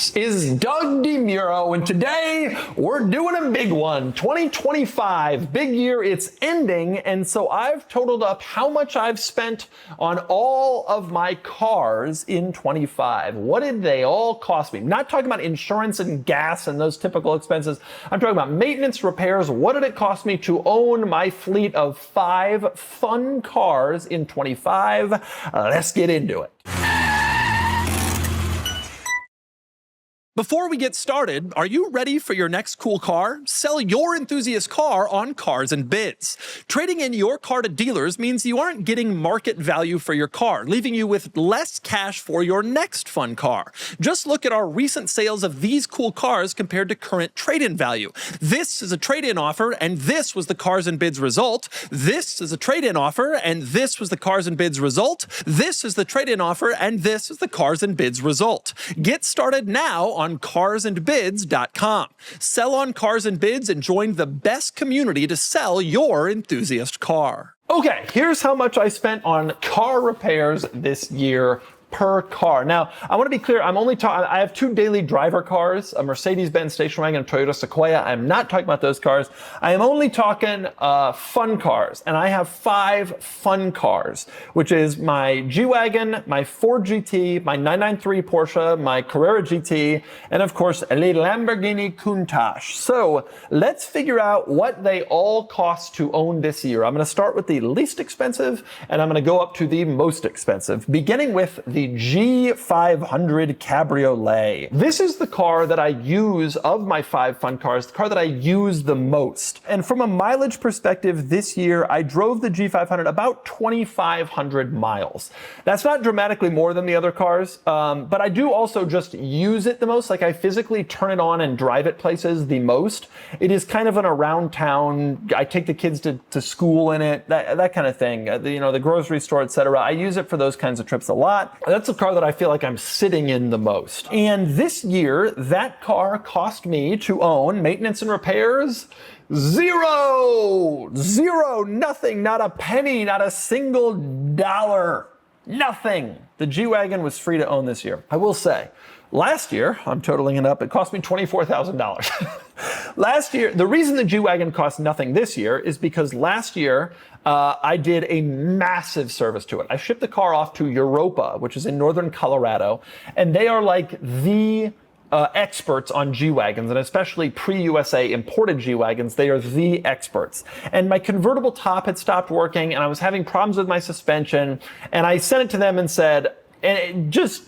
This is Doug DeMuro, and today we're doing a big one. 2025, big year, it's ending, and so I've totaled up how much I've spent on all of my cars in 25. What did they all cost me? I'm not talking about insurance and gas and those typical expenses. I'm talking about maintenance, repairs. What did it cost me to own my fleet of 5 fun cars in 25? Let's get into it. Before we get started, are you ready for your next cool car? Sell your enthusiast car on Cars and Bids. Trading in your car to dealers means you aren't getting market value for your car, leaving you with less cash for your next fun car. Just look at our recent sales of these cool cars compared to current trade-in value. This is a trade-in offer, and this was the Cars and Bids result. This is a trade-in offer, and this was the Cars and Bids result. This is the trade-in offer, and this is the Cars and Bids result. Get started now on carsandbids.com. Sell on Cars and Bids and join the best community to sell your enthusiast car. Okay, here's how much I spent on car repairs this year per car. Now, I want to be clear, I have 2 daily driver cars, a Mercedes-Benz station wagon and a Toyota Sequoia. I'm not talking about those cars. I am only talking fun cars, and I have 5 fun cars, which is my G-Wagon, my Ford GT, my 993 Porsche, my Carrera GT, and of course, a Lamborghini Countach. So let's figure out what they all cost to own this year. I'm going to start with the least expensive, and I'm going to go up to the most expensive, beginning with the G500 Cabriolet. This is the car that I use of my 5 fun cars, the car that I use the most. And from a mileage perspective, this year I drove the G500 about 2,500 miles. That's not dramatically more than the other cars, but I do also just use it the most. Like I physically turn it on and drive it places the most. It is kind of an around town. I take the kids to school in it, that kind of thing. The grocery store, etc. I use it for those kinds of trips a lot. That's a car that I feel like I'm sitting in the most. And this year, that car cost me to own maintenance and repairs, zero, nothing, not a penny, not a single dollar, nothing. The G-Wagon was free to own this year. I will say, last year, I'm totaling it up, it cost me $24,000. Last year, the reason the G-Wagon cost nothing this year is because last year, I did a massive service to it. I shipped the car off to Europa, which is in northern Colorado, and they are like the experts on G-Wagons, and especially pre-USA imported G-Wagons. They are the experts. And my convertible top had stopped working, and I was having problems with my suspension, and I sent it to them and said, just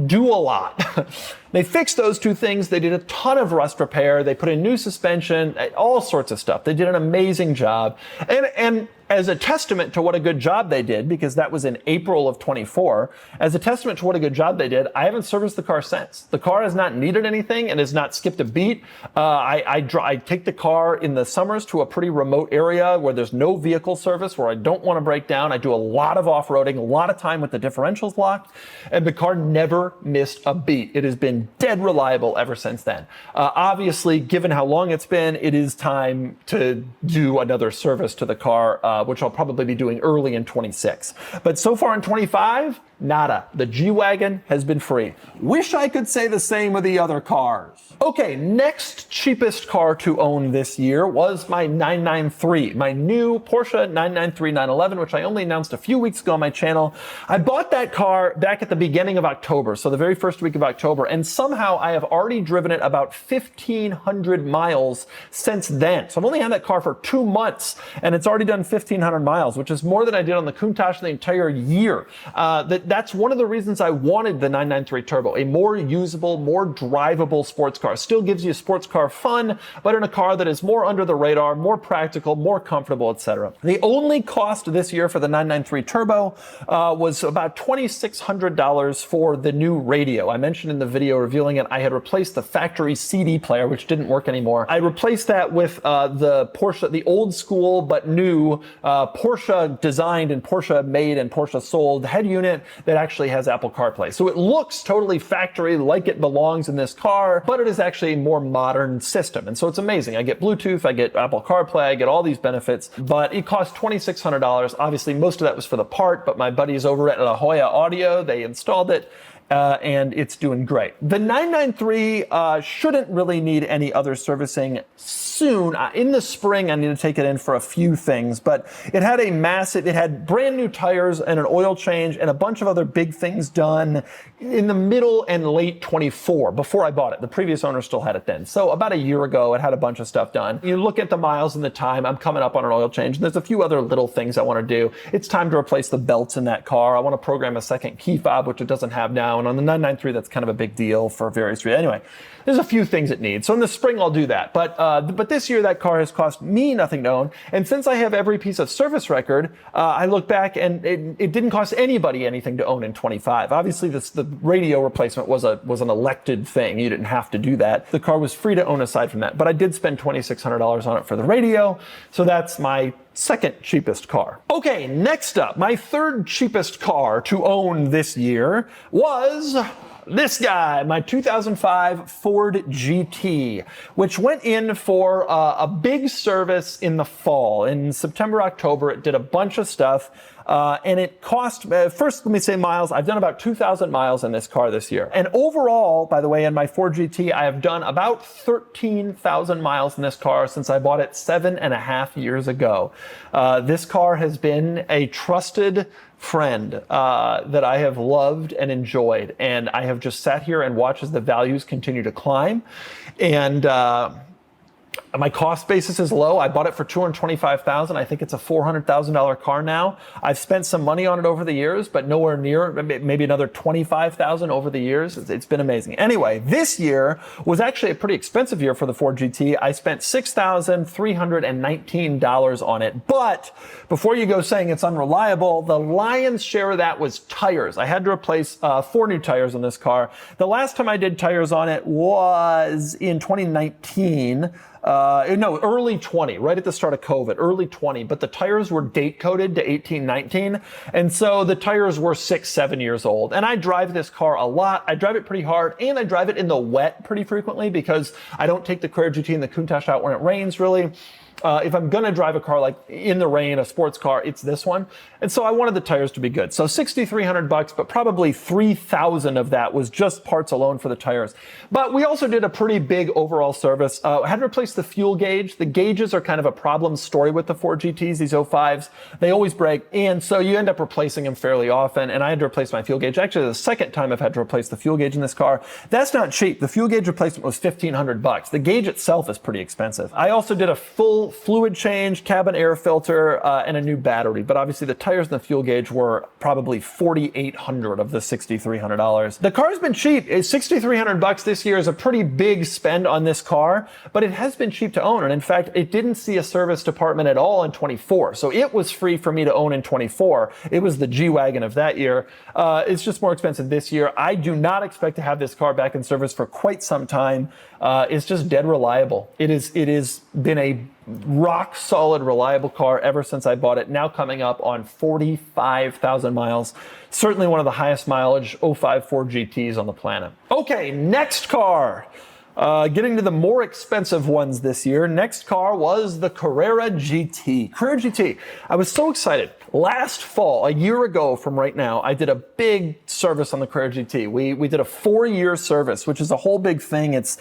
do a lot. They fixed those 2 things. They did a ton of rust repair. They put in new suspension, all sorts of stuff. They did an amazing job. And as a testament to what a good job they did, because that was in April of 24, as a testament to what a good job they did, I haven't serviced the car since. The car has not needed anything and has not skipped a beat. I take the car in the summers to a pretty remote area where there's no vehicle service, where I don't want to break down. I do a lot of off-roading, a lot of time with the differentials locked, and the car never missed a beat. It has been dead reliable ever since then. Obviously, given how long it's been, it is time to do another service to the car, which I'll probably be doing early in 26. But so far in 25, nada. The G-Wagon has been free. Wish I could say the same with the other cars. Okay, next cheapest car to own this year was my 993, my new Porsche 993 911, which I only announced a few weeks ago on my channel. I bought that car back at the beginning of October, so the very first week of October, and somehow I have already driven it about 1,500 miles since then. So I've only had that car for 2 months, and it's already done 1,500 miles, which is more than I did on the Countach the entire year. That's one of the reasons I wanted the 993 Turbo, a more usable, more drivable sports car. Still gives you sports car fun, but in a car that is more under the radar, more practical, more comfortable, etc. The only cost this year for the 993 Turbo was about $2,600 for the new radio. I mentioned in the video reviewing it, I had replaced the factory CD player, which didn't work anymore. I replaced that with the Porsche, the old school but new Porsche designed and Porsche made and Porsche sold head unit that actually has Apple CarPlay. So it looks totally factory like it belongs in this car, but it is actually a more modern system. And so it's amazing. I get Bluetooth, I get Apple CarPlay, I get all these benefits, but it cost $2,600. Obviously, most of that was for the part, but my buddies over at La Jolla Audio, they installed it. and it's doing great. The 993 shouldn't really need any other servicing soon. In the spring, I need to take it in for a few things, but it had brand new tires and an oil change and a bunch of other big things done in the middle and late 24 before I bought it. The previous owner still had it then. So about a year ago, it had a bunch of stuff done. You look at the miles and the time, I'm coming up on an oil change. There's a few other little things I want to do. It's time to replace the belts in that car. I want to program a second key fob, which it doesn't have now. And on the 993, that's kind of a big deal for various reasons. Anyway, there's a few things it needs. So in the spring, I'll do that. But this year, that car has cost me nothing to own. And since I have every piece of service record, I look back and it didn't cost anybody anything to own in 25. Obviously, the radio replacement was an elected thing. You didn't have to do that. The car was free to own aside from that. But I did spend $2,600 on it for the radio. So that's my second cheapest car. Okay, next up, my third cheapest car to own this year was this guy, my 2005 Ford GT, which went in for a big service in the fall. In September, October, it did a bunch of stuff. And it cost, first let me say miles, I've done about 2,000 miles in this car this year. And overall, by the way, in my Ford GT, I have done about 13,000 miles in this car since I bought it 7.5 years ago. This car has been a trusted friend that I have loved and enjoyed. And I have just sat here and watched as the values continue to climb. And my cost basis is low. I bought it for $225,000. I think it's a $400,000 car now. I've spent some money on it over the years, but nowhere near, maybe another $25,000 over the years. It's been amazing. Anyway, this year was actually a pretty expensive year for the Ford GT. I spent $6,319 on it. But before you go saying it's unreliable, the lion's share of that was tires. I had to replace 4 new tires on this car. The last time I did tires on it was in 2019. Early 20, right at the start of COVID, early 20, but the tires were date coded to 18, 19. And so the tires were 6, 7 years old. And I drive this car a lot. I drive it pretty hard and I drive it in the wet pretty frequently because I don't take the Carrera GT and the Countach out when it rains really. If I'm going to drive a car like in the rain, a sports car, it's this one. And so I wanted the tires to be good. So $6,300, but probably 3,000 of that was just parts alone for the tires. But we also did a pretty big overall service. I had to replace the fuel gauge. The gauges are kind of a problem story with the Ford GTs, these 05s. They always break. And so you end up replacing them fairly often. And I had to replace my fuel gauge. Actually, the second time I've had to replace the fuel gauge in this car. That's not cheap. The fuel gauge replacement was $1,500. The gauge itself is pretty expensive. I also did a full fluid change, cabin air filter, and a new battery. But obviously the tires and the fuel gauge were probably $4,800 of the $6,300. The car's been cheap. $6,300 this year is a pretty big spend on this car, but it has been cheap to own. And in fact, it didn't see a service department at all in 24. So it was free for me to own in 24. It was the G-Wagon of that year. It's just more expensive this year. I do not expect to have this car back in service for quite some time. It's just dead reliable. It is been a rock solid, reliable car ever since I bought it. Now coming up on 45,000 miles. Certainly one of the highest mileage 05 Ford GTs on the planet. Okay, next car. Getting to the more expensive ones this year. Next car was the Carrera GT. Carrera GT. I was so excited. Last fall, a year ago from right now, I did a big service on the Carrera GT. We did a 4-year service, which is a whole big thing. It's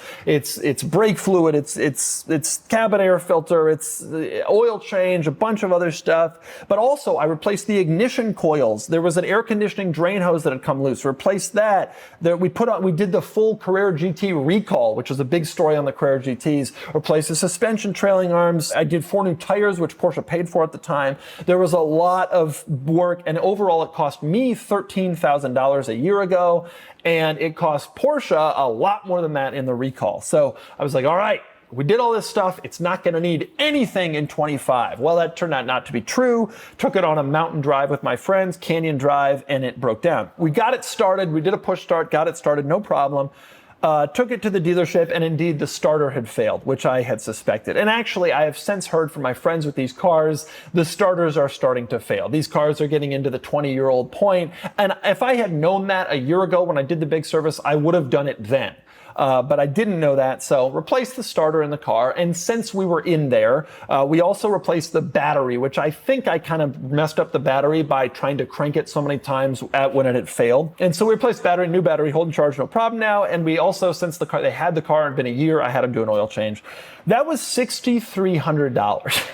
brake fluid, it's cabin air filter, it's oil change, a bunch of other stuff. But also, I replaced the ignition coils. There was an air conditioning drain hose that had come loose. Replaced that. We did the full Carrera GT recall, which was a big story on the Carrera GTs. Replaced the suspension trailing arms. I did 4 new tires, which Porsche paid for at the time. There was a lot of work, and overall it cost me $13,000 a year ago, and it cost Porsche a lot more than that in the recall. So I was like, all right, we did all this stuff. It's not going to need anything in 25. Well, that turned out not to be true. Took it on a mountain drive with my friends, Canyon Drive, and it broke down. We got it started. We did a push start, got it started, no problem. Took it to the dealership, and indeed the starter had failed, which I had suspected. And actually, I have since heard from my friends with these cars, the starters are starting to fail. These cars are getting into the 20-year-old point. And if I had known that a year ago when I did the big service, I would have done it then. but I didn't know that. So replaced the starter in the car. And since we were in there, we also replaced the battery, which I think I kind of messed up the battery by trying to crank it so many times when it had failed. And so we replaced battery, new battery, holding charge, no problem now. And we also, since they had the car, it had been a year, I had them do an oil change. That was $6,300.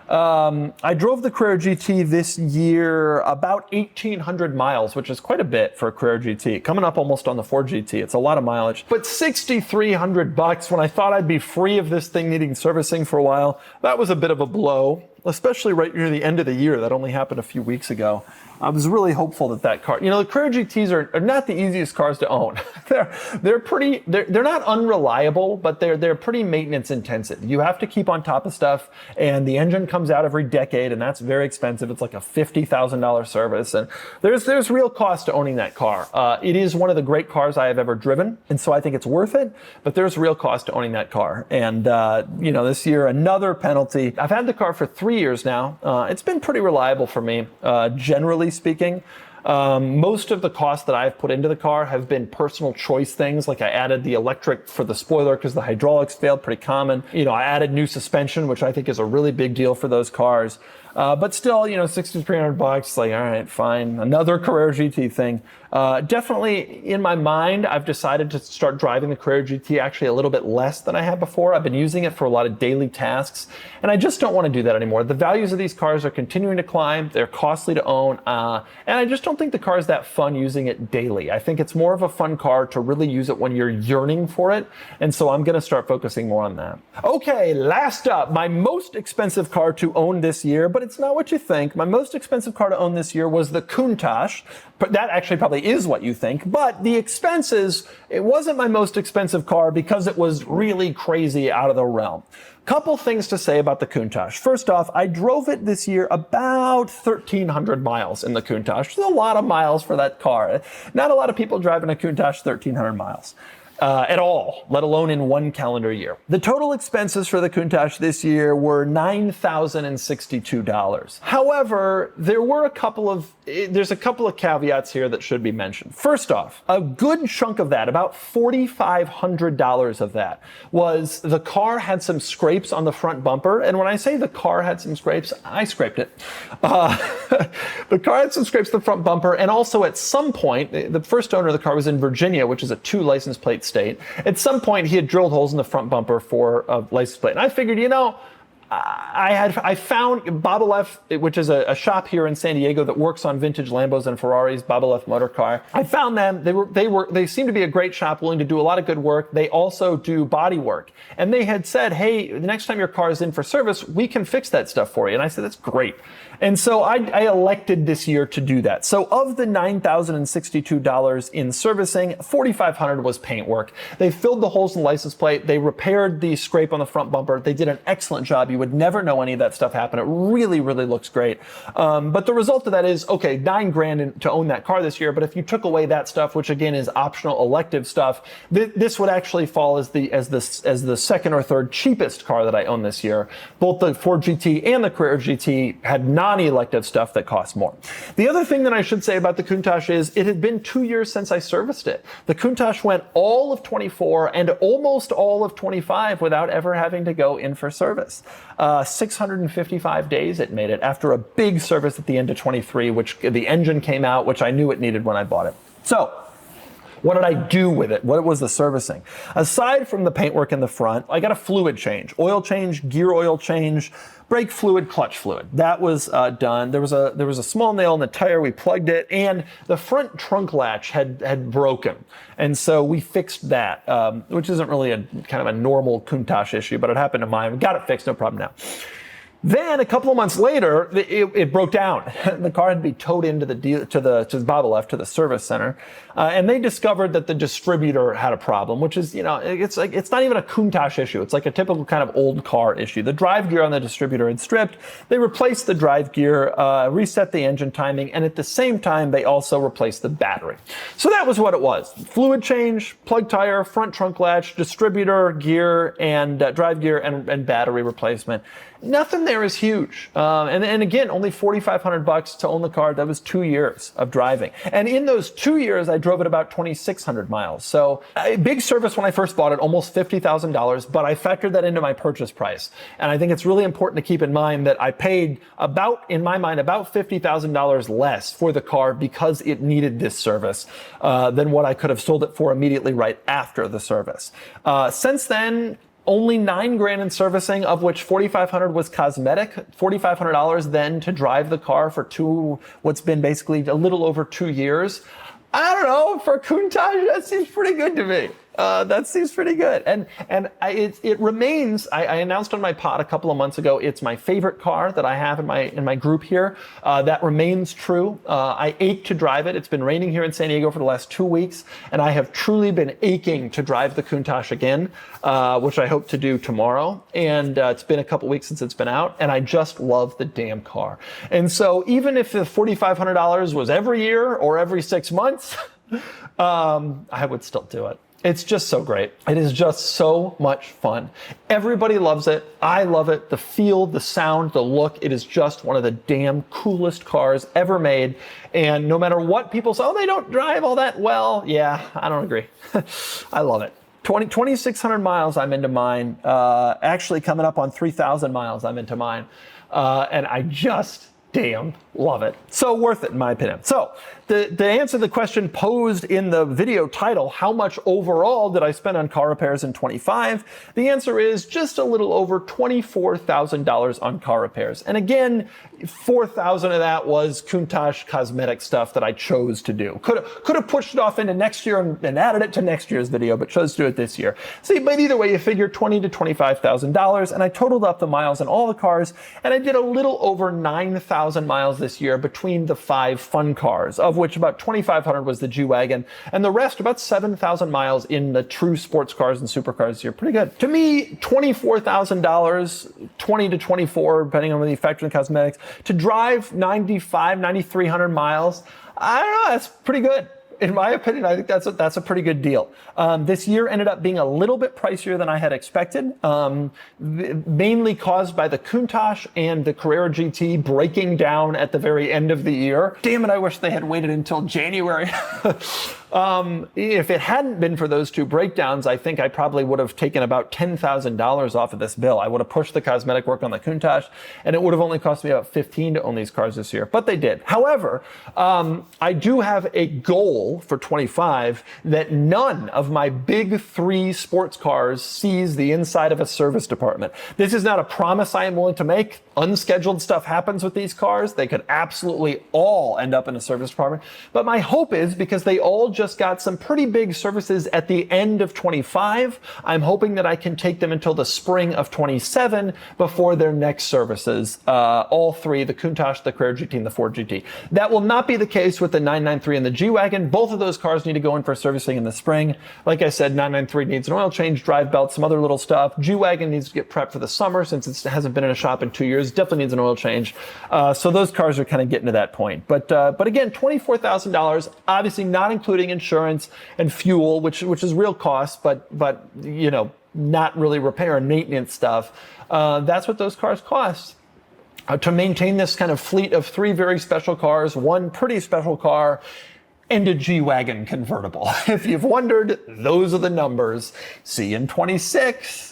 I drove the Carrera GT this year about 1,800 miles, which is quite a bit for a Carrera GT. Coming up almost on the Ford GT. It's a lot of mileage. But $6,300 when I thought I'd be free of this thing needing servicing for a while, that was a bit of a blow, especially right near the end of the year. That only happened a few weeks ago. I was really hopeful that car, the Carrera GTs are not the easiest cars to own. They're not unreliable, but they're pretty maintenance intensive. You have to keep on top of stuff, and the engine comes out every decade, and that's very expensive. It's like a $50,000 service, and there's real cost to owning that car. It is one of the great cars I have ever driven, and so I think it's worth it, but there's real cost to owning that car. And, this year, another penalty. I've had the car for 3 years now. It's been pretty reliable for me, generally speaking. Most of the costs that I've put into the car have been personal choice things, like I added the electric for the spoiler because the hydraulics failed, pretty common. I added new suspension, which I think is a really big deal for those cars. But still, $6,300, like, all right, fine. Another Carrera GT thing. Definitely in my mind, I've decided to start driving the Carrera GT actually a little bit less than I have before. I've been using it for a lot of daily tasks, and I just don't want to do that anymore. The values of these cars are continuing to climb. They're costly to own, and I just don't think the car is that fun using it daily. I think it's more of a fun car to really use it when you're yearning for it, and so I'm going to start focusing more on that. Okay, last up, my most expensive car to own this year, but it's not what you think. My most expensive car to own this year was the Countach. But that actually probably is what you think. But the expenses, it wasn't my most expensive car because it was really crazy out of the realm. Couple things to say about the Countach. First off, I drove it this year about 1,300 miles in the Countach. It's a lot of miles for that car. Not a lot of people driving a Countach 1,300 miles. At all, let alone in one calendar year. The total expenses for the Countach this year were $9,062. However, there's a couple of caveats here that should be mentioned. First off, a good chunk of that, about $4,500 of that, was the car had some scrapes on the front bumper. And when I say the car had some scrapes, I scraped it. The car had some scrapes on the front bumper, and also at some point, the first owner of the car was in Virginia, which is a 2 license plate state. At some point, he had drilled holes in the front bumper for a license plate. And I figured, I found Babolev, which is a shop here in San Diego that works on vintage Lambos and Ferraris, Babolev Motor Car. I found them. They seem to be a great shop, willing to do a lot of good work. They also do body work. And they had said, hey, the next time your car is in for service, we can fix that stuff for you. And I said, that's great. And so I elected this year to do that. So of the $9,062 in servicing, $4,500 was paint work. They filled the holes in the license plate. They repaired the scrape on the front bumper. They did an excellent job. You would never know any of that stuff happened. It really, really looks great. But the result of that is, okay, $9,000 to own that car this year. But if you took away that stuff, which again is optional elective stuff, this would actually fall as the second or third cheapest car that I own this year. Both the Ford GT and the Carrera GT had non-elective stuff that cost more. The other thing that I should say about the Countach is it had been 2 years since I serviced it. The Countach went all of 24 and almost all of 25 without ever having to go in for service. 655 days it made it after a big service at the end of 23, which the engine came out, which I knew it needed when I bought it. So, what did I do with it? What was the servicing? Aside from the paintwork in the front, I got a fluid change, oil change, gear oil change, brake fluid, clutch fluid. That was done. There was a small nail in the tire. We plugged it, and the front trunk latch had broken, and so we fixed that, which isn't really a kind of a normal Countach issue, but it happened to mine. We got it fixed, no problem now. Then a couple of months later, it broke down. The car had to be towed into to Babolev, to the service center, and they discovered that the distributor had a problem, which is, it's not even a Countach issue. It's like a typical kind of old car issue. The drive gear on the distributor had stripped. They replaced the drive gear, reset the engine timing, and at the same time, they also replaced the battery. So that was what it was: fluid change, plug tire, front trunk latch, distributor gear, and drive gear and battery replacement. nothing there is huge. And again, only $4,500 to own the car. That was 2 years of driving. And in those 2 years, I drove it about 2,600 miles. So a big service when I first bought it, almost $50,000, but I factored that into my purchase price. And I think it's really important to keep in mind that I paid about, in my mind, about $50,000 less for the car because it needed this service than what I could have sold it for immediately right after the service. Since then, only $9,000 in servicing, of which $4,500 was cosmetic, $4,500 then to drive the car for what's been basically a little over 2 years. I don't know, for Countach, that seems pretty good to me. That seems pretty good. And it remains, I announced on my pod a couple of months ago, it's my favorite car that I have in my group here. That remains true. I ache to drive it. It's been raining here in San Diego for the last 2 weeks, and I have truly been aching to drive the Countach again, which I hope to do tomorrow. And it's been a couple weeks since it's been out, and I just love the damn car. And so even if the $4,500 was every year or every 6 months, I would still do it. It's just so great. It is just so much fun. Everybody loves it. I love it. The feel, the sound, the look. It is just one of the damn coolest cars ever made. And no matter what people say, oh, they don't drive all that well. Yeah, I don't agree. I love it. 2,600 miles, I'm into mine. Actually coming up on 3,000 miles, I'm into mine. And I just damn love it. So worth it in my opinion. So to answer the question posed in the video title, how much overall did I spend on car repairs in 25? The answer is just a little over $24,000 on car repairs. And again, $4,000 of that was Countach cosmetic stuff that I chose to do. Could have pushed it off into next year and added it to next year's video, but chose to do it this year. See, but either way, you figure $20,000 to $25,000, and I totaled up the miles on all the cars, and I did a little over 9,000 miles this year between the 5 fun cars, of which about 2,500 was the G-Wagon, and the rest, about 7,000 miles in the true sports cars and supercars this year. Pretty good. To me, $24,000, 20 to 24, depending on whether you factor in cosmetics, to drive 9,300 miles, I don't know, that's pretty good. In my opinion, I think that's a pretty good deal. This year ended up being a little bit pricier than I had expected, mainly caused by the Countach and the Carrera GT breaking down at the very end of the year. Damn it, I wish they had waited until January. If it hadn't been for those two breakdowns, I think I probably would have taken about $10,000 off of this bill. I would have pushed the cosmetic work on the Countach, and it would have only cost me about $15 to own these cars this year, but they did. However, I do have a goal for 25 that none of my big 3 sports cars sees the inside of a service department. This is not a promise I am willing to make. Unscheduled stuff happens with these cars. They could absolutely all end up in a service department. But my hope is, because they all just got some pretty big services at the end of 25, I'm hoping that I can take them until the spring of 27 before their next services. All 3, the Countach, the Carrera GT, and the Ford GT. That will not be the case with the 993 and the G-Wagon. Both of those cars need to go in for servicing in the spring. Like I said, 993 needs an oil change, drive belt, some other little stuff. G-Wagon needs to get prepped for the summer since it hasn't been in a shop in 2 years. Definitely needs an oil change. So those cars are kind of getting to that point. But again, $24,000, obviously not including insurance and fuel, which is real cost, but you know, not really repair and maintenance stuff. That's what those cars cost. To maintain this kind of fleet of 3 very special cars, 1 pretty special car, and a G-Wagon convertible. If you've wondered, those are the numbers. See you in 26.